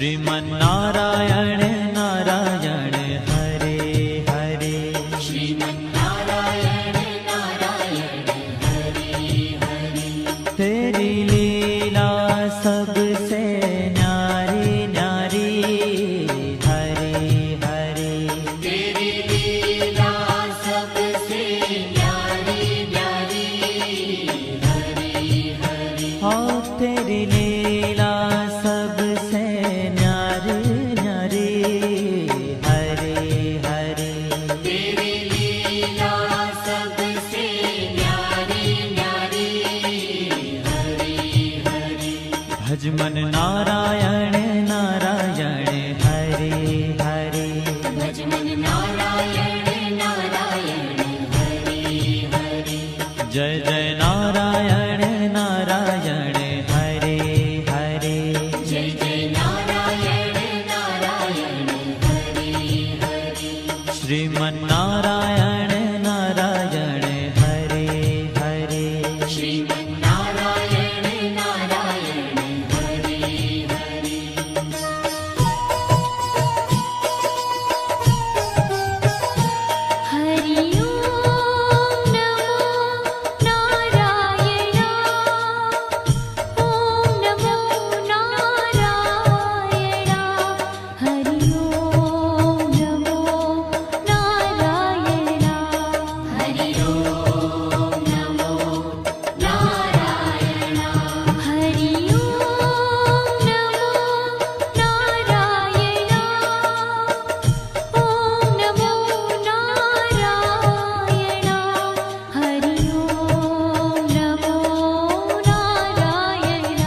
श्रीमन्नारायण नारायण हरे हरे। श्रीमन्नारायण नारायण हरे हरे। तेरी लीला सबसे न्यारी न्यारी हरे हरे। तेरी लीला सबसे न्यारी न्यारी हरे हरे। हाँ तेरी लीला सबसे न्यारी न्यारी हरे हरे। तेरी लीला सबसे न्यारी न्यारी हरे हरे। भजमन नारायण नारायण हरे हरे। भजमन नारायण नारायण हरे हरे। जय जय नारायण नारायण हरे हरे। जय जय नारायण नारायण हरे हरे। श्रीमन्नारायण नारायण हरे हरे। श्रीमन्नारायण नारायण हरे हरे। हरि ओम नमो नारायण। ओम नमो नारायण। हरि ओम नमो नारायण। हरि ओम नमो नारायण। हरि ओम नमो नारायण। ओम नमो नारायण। हरि ओम नमो नारायण।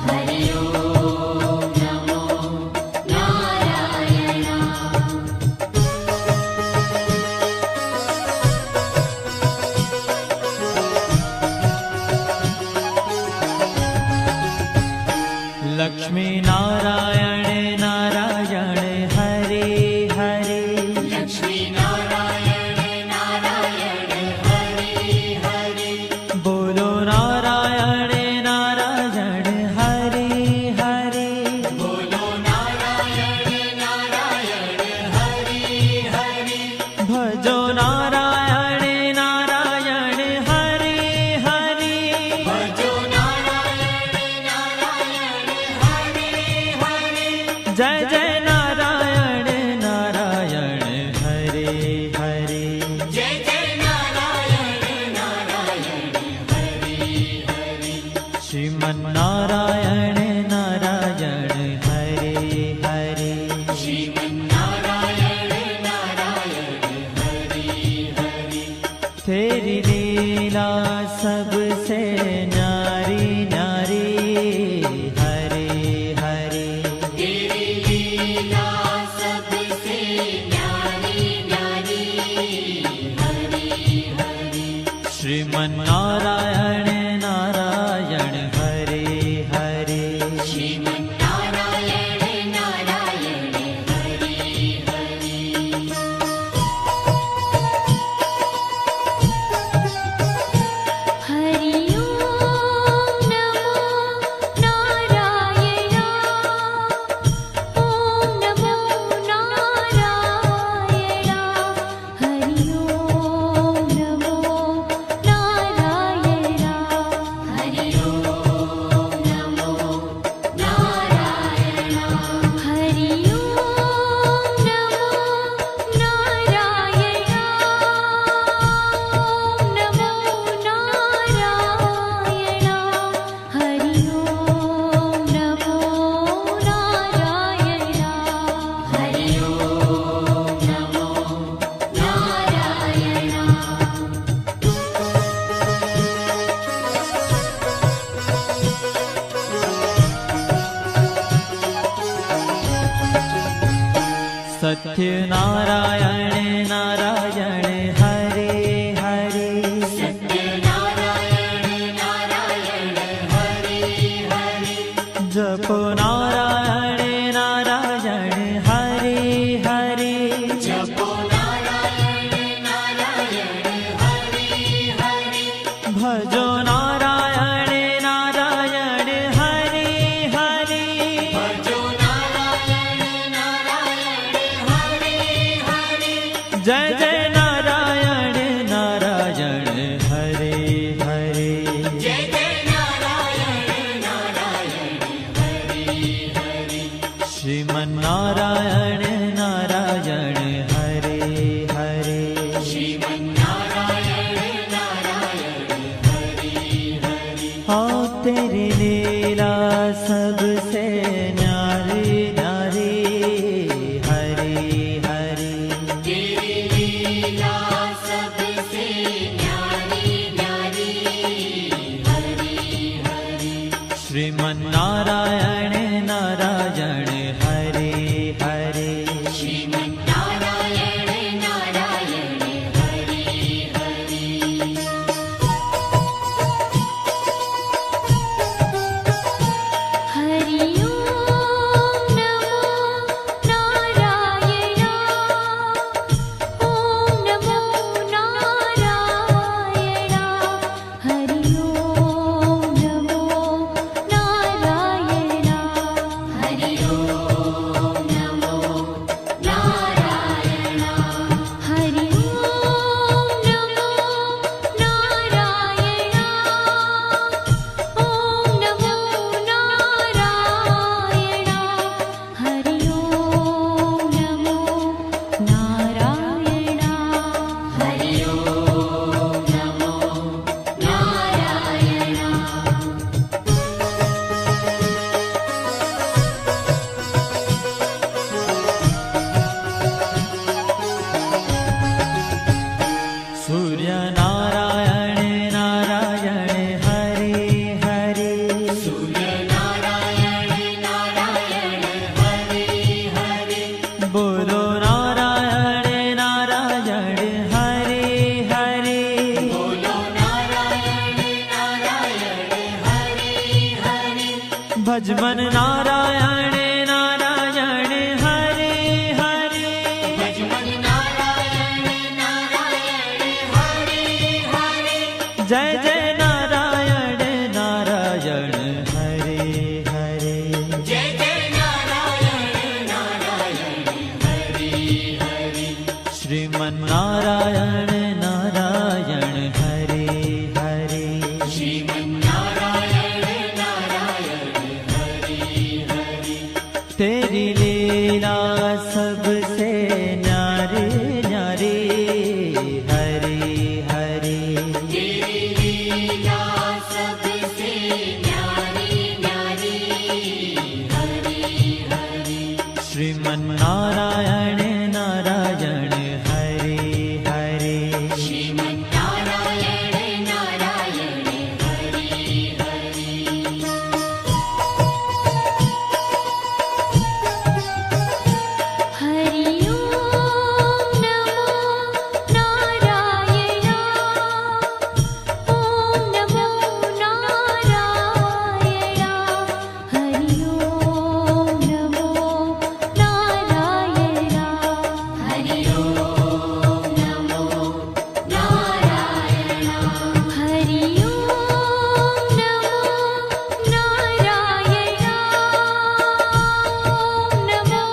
हरि ओम नमो नारायण। लक्ष्मी नारायण नारायण हरे हरे। लक्ष्मी नारायण नारायण हरे हरे। बोलो नारायण नारायण हरे हरे। बोलो नारायण नारायण हरे हरे। भजो नारायण नारायण हरे हरे। भजो नारायण नारायण हरे हरे। जय जय नारायण नारायण हरे हरे। जय जय नारायण नारायण हरे हरे। श्रीमन्नारायण नारायण हरे हरे। श्रीमन्नारायण नारायण हरे हरे। तेरी लीला सबसे न्यारी न्यारी हरे हरे। तेरी लीला सबसे न्यारी न्यारी हरे हरे। श्रीमन्नारायण नारायण हरे हरे। श्रीमन्नारायण नारायण हरे हरे। हरि ओम नमो नारायण। ओम नमो नारायण। हरि ओम नमो नारायण। हरि ओम नमो नारायण। हरि ओम नमो नारायण। ओम नमो नारायण। हरि ओम नमो नारायण। हरि ओम नमो नारायण। सत्य नारायण नारायण हरे हरे। सत्य नारायण नारायण हरे हरे। जपो नारायण नारायण हरे हरे। जपो नारायण नारायण हरे हरे। भजो नारायण नारायण हरे हरे। भजो नारायण श्रीमन्नारायण नारायण हरे हरे श्रीमन्नारायण नारायण हरि हरि हाँ तेरी लीला सबसे न्यारी न्यारी हरे हरे तेरी लीला सबसे न्यारी न्यारी हरि हरि श्रीमन्नारायण नारायण हरे हरे श्रीमन्नारायण नारायण हरि हरि हरि ओम नमो नारायण ओम नमो नारायण हरि ओम नमो नारायण हरि ओम नमो नारायण हरि ओम नमो नारायण ओम नमो नारायण हरि ओम नमो नारायण हरि ओम नमो नारायण सूर्य नारायण नारायण हरे हरे सूर्य नारायण नारायण हरि हरि बोलो नारायण नारायण हरे हरे बोलो नारायण नारायण हरि हरि भजमन नारायण नारायण हरे हरे भजमन नारायण नारायण हरि हरि जय जय नारायण नारायण हरे हरे जय जय नारायण नारायण हरि हरि श्रीमन्नारायण नारायण हरे हरे श्रीमन्नारायण नारायण हरि हरि तेरी लीला सबसे न्यारी न्यारी हरे हरे तेरी लीला सबसे न्यारी न्यारी हरि हरि श्रीमन्नारायण नारायण हरे हरे श्रीमन्नारायण नारायण हरि हरि हरि ओम नमो नारायण ओम नमो नारायण हरि ओम नमो नारायण हरि ओम नमो नारायण हरि ओम नमो नारायण ओम नमो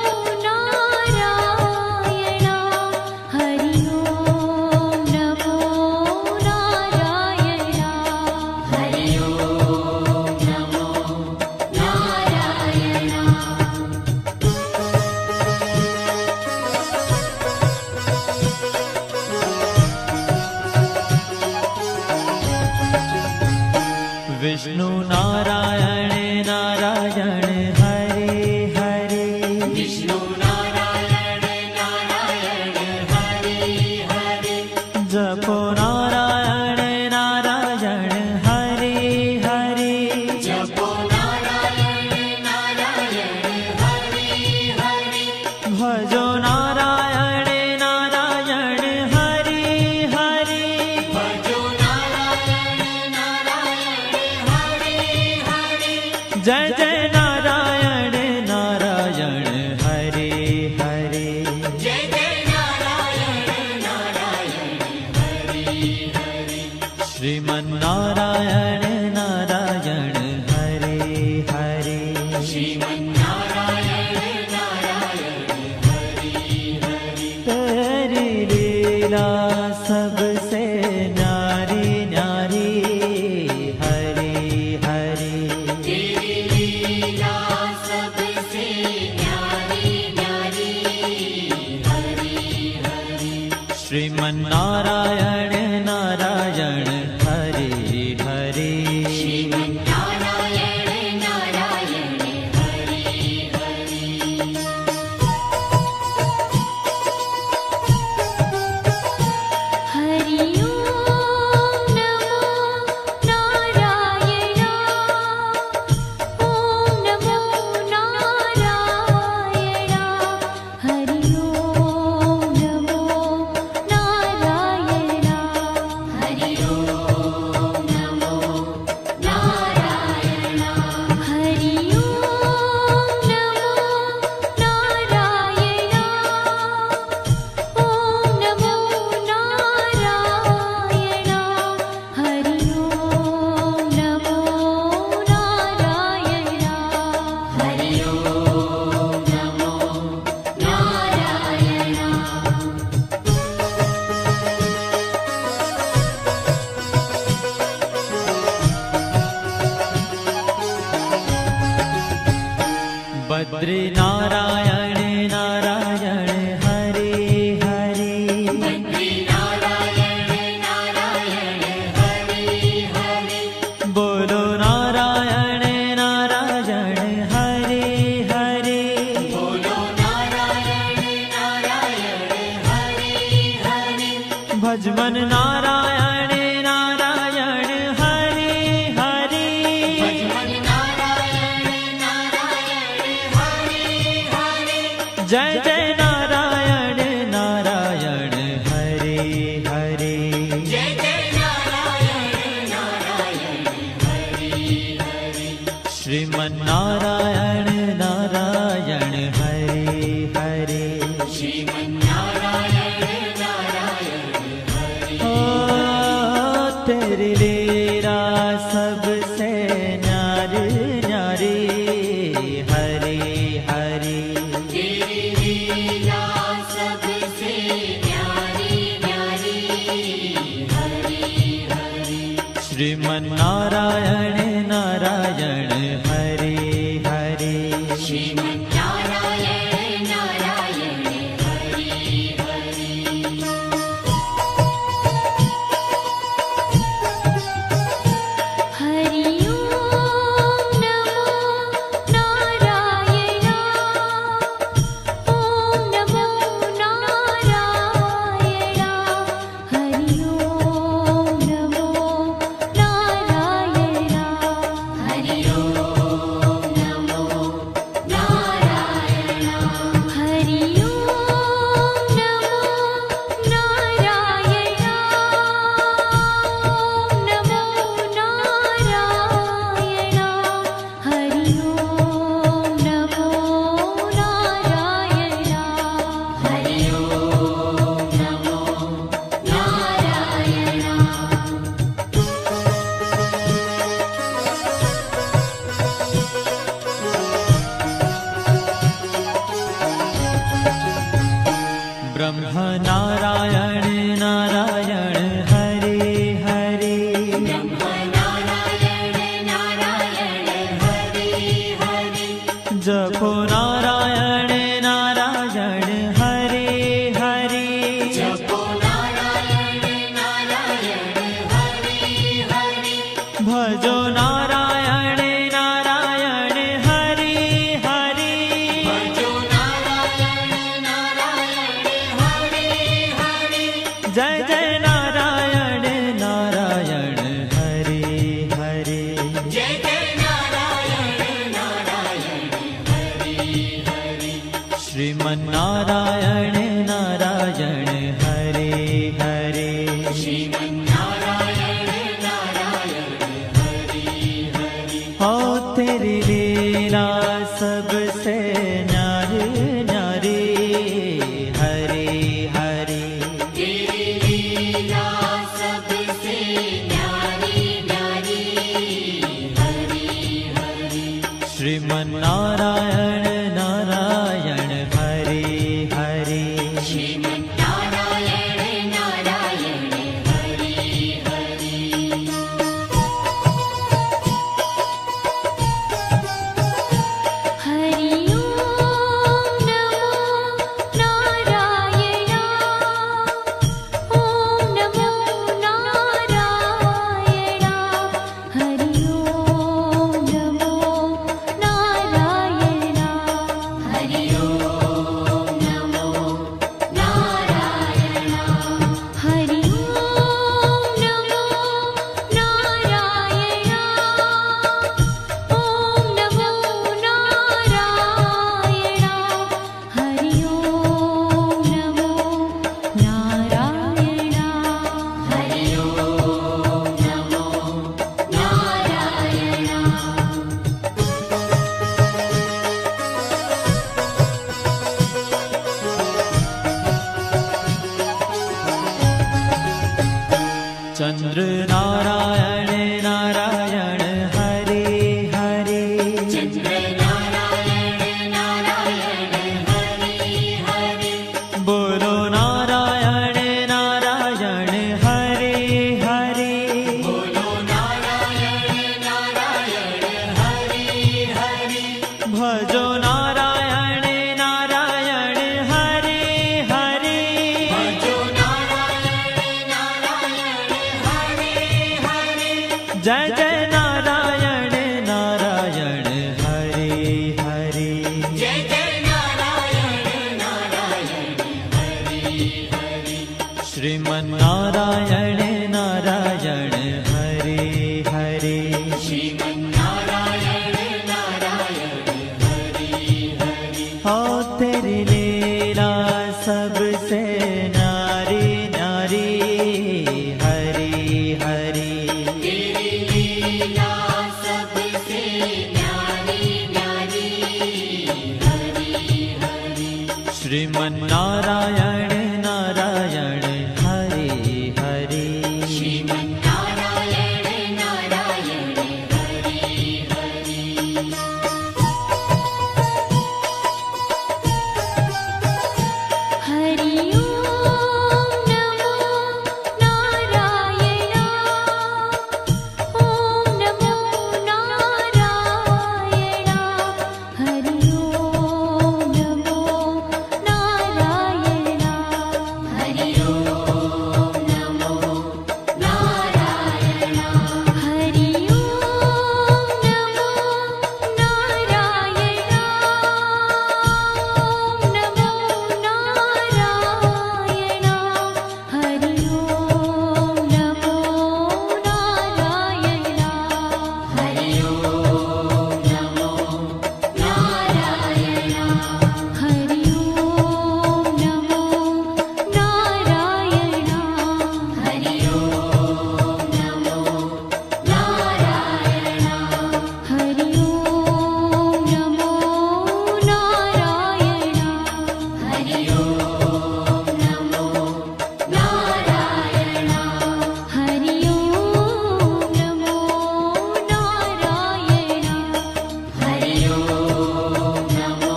नारायण हरि ओम नमो नारायण हरि ओम नमो नारायण विष्णु नारायण नारायण हरे हरे विष्णु नारायण नारायण हरि हरि जपो नारायण नारायण हरे हरे जपो नारायण नारायण हरि हरि भजो नारायण नारायण हरे हरे भजो नारायण नारायण हरि हरि जय जय नारायण नारायण हरे हरे जय जय नारायण नारायण हरि हरि श्रीमन्नारायण नारायण हरे हरे श्रीमन्नारायण नारायण हरि શ્રીમન્નારાયણ નારાયણ હરે હરે નારાયણ નારાયણ હરે હરે હરિ ઓમ નમો નારાયણ ઓમ નમો નારાયણ હરિ ઓમ નમો નારાયણ હરિ ઓમ નમો નારાયણ હરિ ઓમ નમો નારાયણ ઓમ નમો નારાયણ હરિ ઓમ નમો નારાયણ હરિ ઓમ નમો નારાયણ બદ્રી નારાયણ નારાયણ હરે હરે મંત્રી નારાયણ નારાયણ હરે હરે બોલો નારાયણ નારાયણ હરે હરે બોલો નારાયણ નારાયણ હરે હરે ભજમન નારાયણ નારાયણ હરે હરે ભજમન નારાયણ નારાયણ હરે હરે જય જય નારાયણ નારાયણ હરે હરે જય જય નારાયણ નારાયણ હરે હરે શ્રીમન્નારાયણ નારાયણ હરે હરે શ્રીમન્નારાયણ નારાયણ હરે ओ तेरी लीला सबसे न्यारी न्यारी हरे हरे तेरी लीला सबसे न्यारी न्यारी हरे हरे श्रीमन्नारायण नारायण हरे हरे श्रीमन्नारायण नारायण हरे हरे હરિ ઓમ નમો નારાયણ ઓમ નમો નારાયણ હરિ ઓમ નમો નારાયણ હરિ ઓમ નમો નારાયણ હરિ ઓમ નમો નારાયણ ઓમ નમો નારાયણ હરિ ઓમ નમો નારાયણ હરિ ઓમ નમો નારાયણ ब्रह्म नारायण नारायण हरे हरे બ્રહ્મ નારાયણ નારાયણ હરે હરે जपो नारायण नारायण हरे हरे જપો નારાયણ નારાયણ હરે હરે भजो नारायण नारायण हरे हरे ભજો નારાયણ નારાયણ હરે હરે जय जय नारायण नारायण हरे हरे જય જય નારાયણ નારાયણ હરે હરે श्रीमन्नारायण नारायण हरे हरे શ્રીમન્નારાયણ નારાયણ હરે હરે हो तेरी लीला सबसे न्यारी न्यारी हरे हरे तेरी लीला सबसे न्यारी न्यारी हरे हरे श्रीमन्नारायण नारायण हरे हरे श्रीमन्नारायण नारायण श्रीमन्नारायण नारायण हरे हरे श्रीमन्नारायण नारायण हरि हरि हो तेरी लीला सबसे न्यारी न्यारी हरि हरि तेरी लीला सबसे न्यारी न्यारी हरि हरि श्रीमन्नारायण नारायण हरे हरे श्रीमन्नारायण नारायण हरि हरि हरि ओम नमो नारायण ओम नमो नारायण हरि ओम नमो नारायण हरि ओम नमो नारायण हरि ओम नमो नारायण ओम नमो नारायण हरि ओम नमो नारायण हरि ओम नमो नारायण हरि ओम नमो नारायण हरि ओम नमो नारायण हरि ओम नमो नारायण हरि ओम नमो नारायण हरि ओम नमो नारायण हरि ओम नमो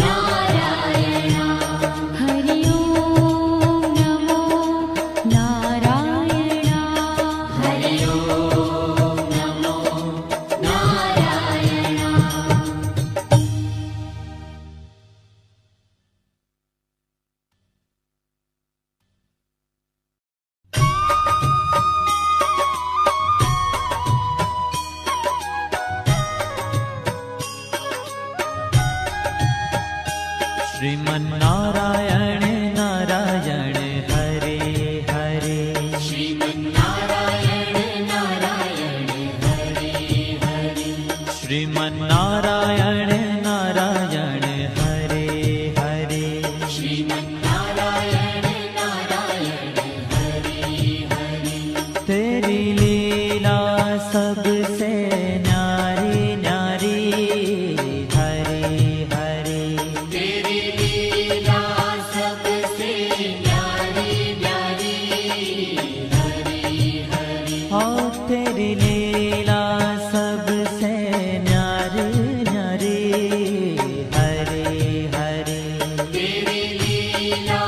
नारायण हरि ओम नमो नारायण हरि ओम नमो नारायण श्रीमन्नारायण नारायण हरे हरे श्रीमन्नारायण नारायण हरि हरि श्रीमन्नारायण नारायण हरे हरे श्रीमन्नारायण नारायण हरि हरि तेरी लीला सबसे न्यारी न्यारी हरे हरे तेरी लीला सबसे न्यारी न्यारी हरि हरि हो तेरी लीला सबसे न्यारी न्यारी हरे हरे तेरी लीला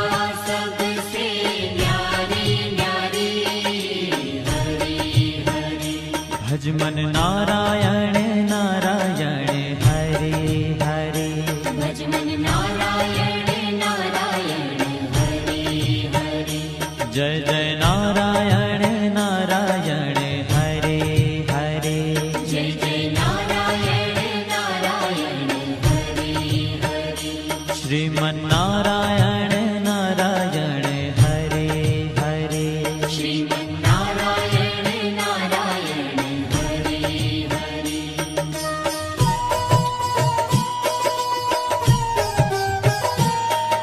सबसे न्यारी न्यारी हरि हरि भजमन नारायण नारायण हरे हरे भजमन नारायण नारायण हरि हरि जय जय नारायण नारायण हरे हरे जय जय नारायण नारायण हरि हरि श्रीमन्नारायण नारायण हरे हरे श्रीमन्नारायण नारायण हरि हरि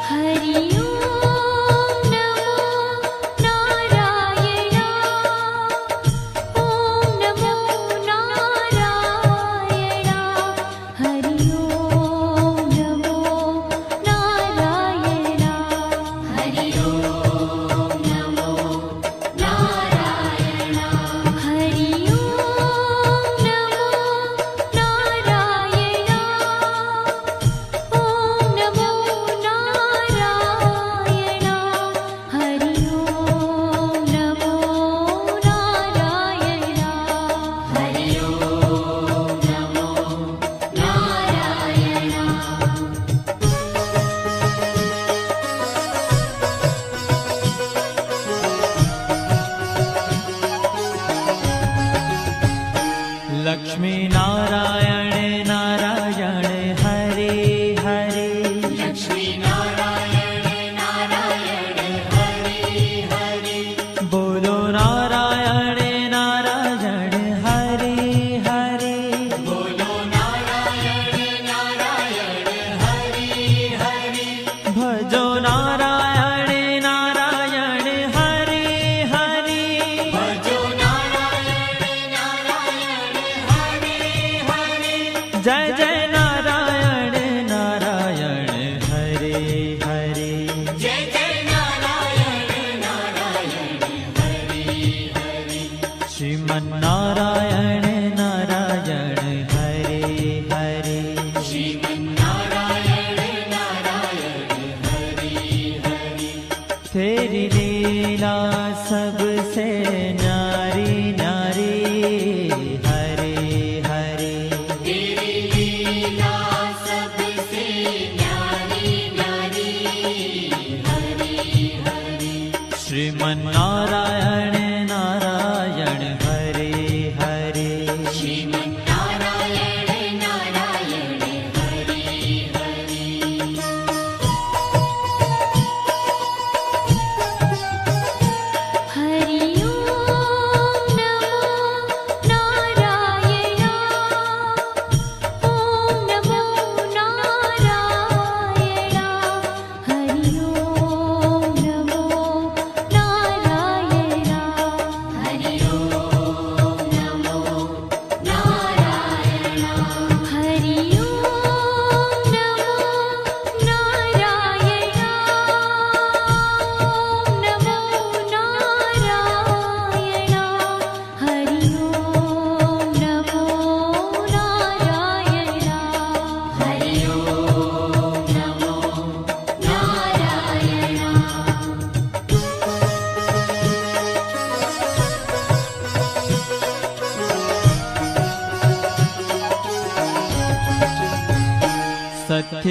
हरि ओम नमो नारायण ओम नमो नारायण हरि ओम नमो नारायण तेरी लीला सबसे न्यारी न्यारी हरे हरे तेरी लीला सबसे न्यारी न्यारी हरि हरि श्रीमन्नारायण नारायण हरे हरे श्रीमन्नारायण नारायण हरि हरि हरि ओम नमो नारायणा ओम नमो नारायणा हरि ओम नमो नारायणा हरि ओम नमो नारायणा हरि ओम नमो नारायणा ओम नमो नारायणा हरि ओम नमो नारायणा हरि ओम नमो नारायणा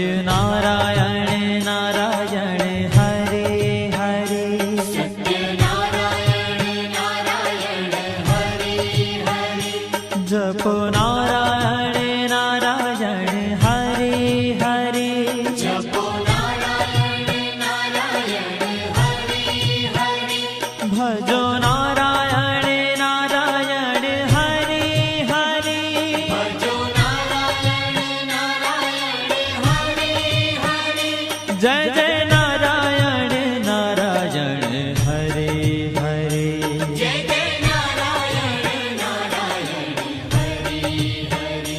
सत्यनारायण नारायण हरे हरे सत्यनारायण नारायण हरि हरि जपो नारायण नारायण हरे हरे जपो नारायण नारायण हरि हरि भजो नारायण नारायण हरे हरे भजो नारायण नारायण हरि हरि जय जय नारायण नारायण हरे हरे जय जय नारायण नारायण हरि हरि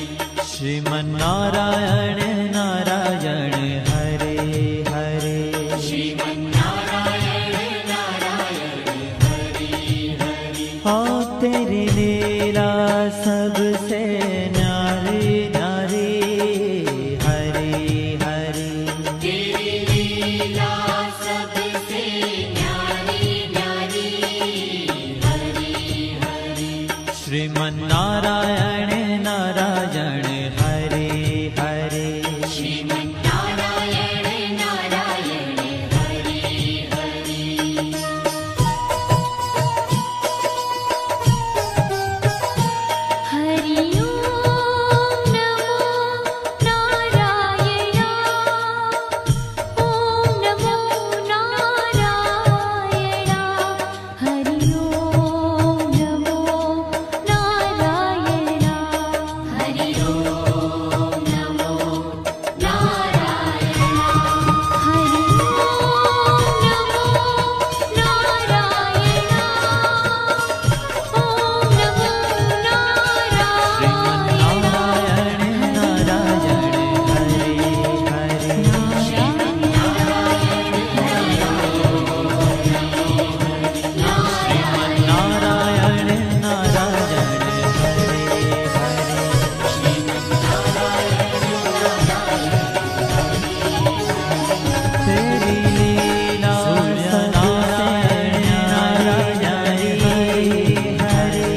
श्रीमन्नारायण नारायण हरे हरे श्रीमन्नारायण नारायण हरि हरि ओ तेरी लीला सबसे न्यारी न्यारी हरे हरे तेरी लीला सबसे न्यारी न्यारी हरि हरि श्रीमन्नारायण नारायण हरे हरे श्रीमन्नारायण नारायण हरि हरि हरि ओम नमो नारायणा ओम नमो नारायणा हरि ओम नमो नारायणा हरि ओम नमो नारायणा हरि ओम नमो नारायणा ओम नमो नारायण नारायण हरे हरे तेरी लीला नारायण नारायण हरे हरे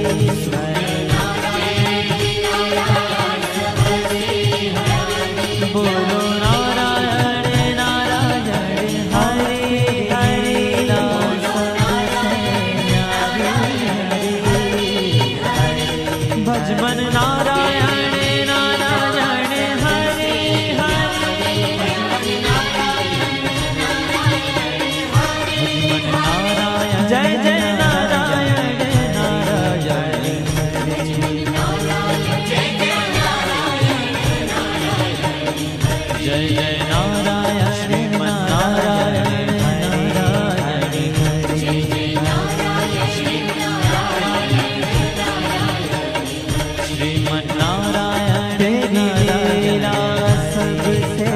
बोलो नारायण नारायण हरे हरे भजमन नारायण नारायण हरे हरे भजमन नारायण जय जय नारायण नारायण हरे जय जय नारायण श्रीमन्नारायण नारायण हरे श्रीमन्नारायण तेरी लीला सबसे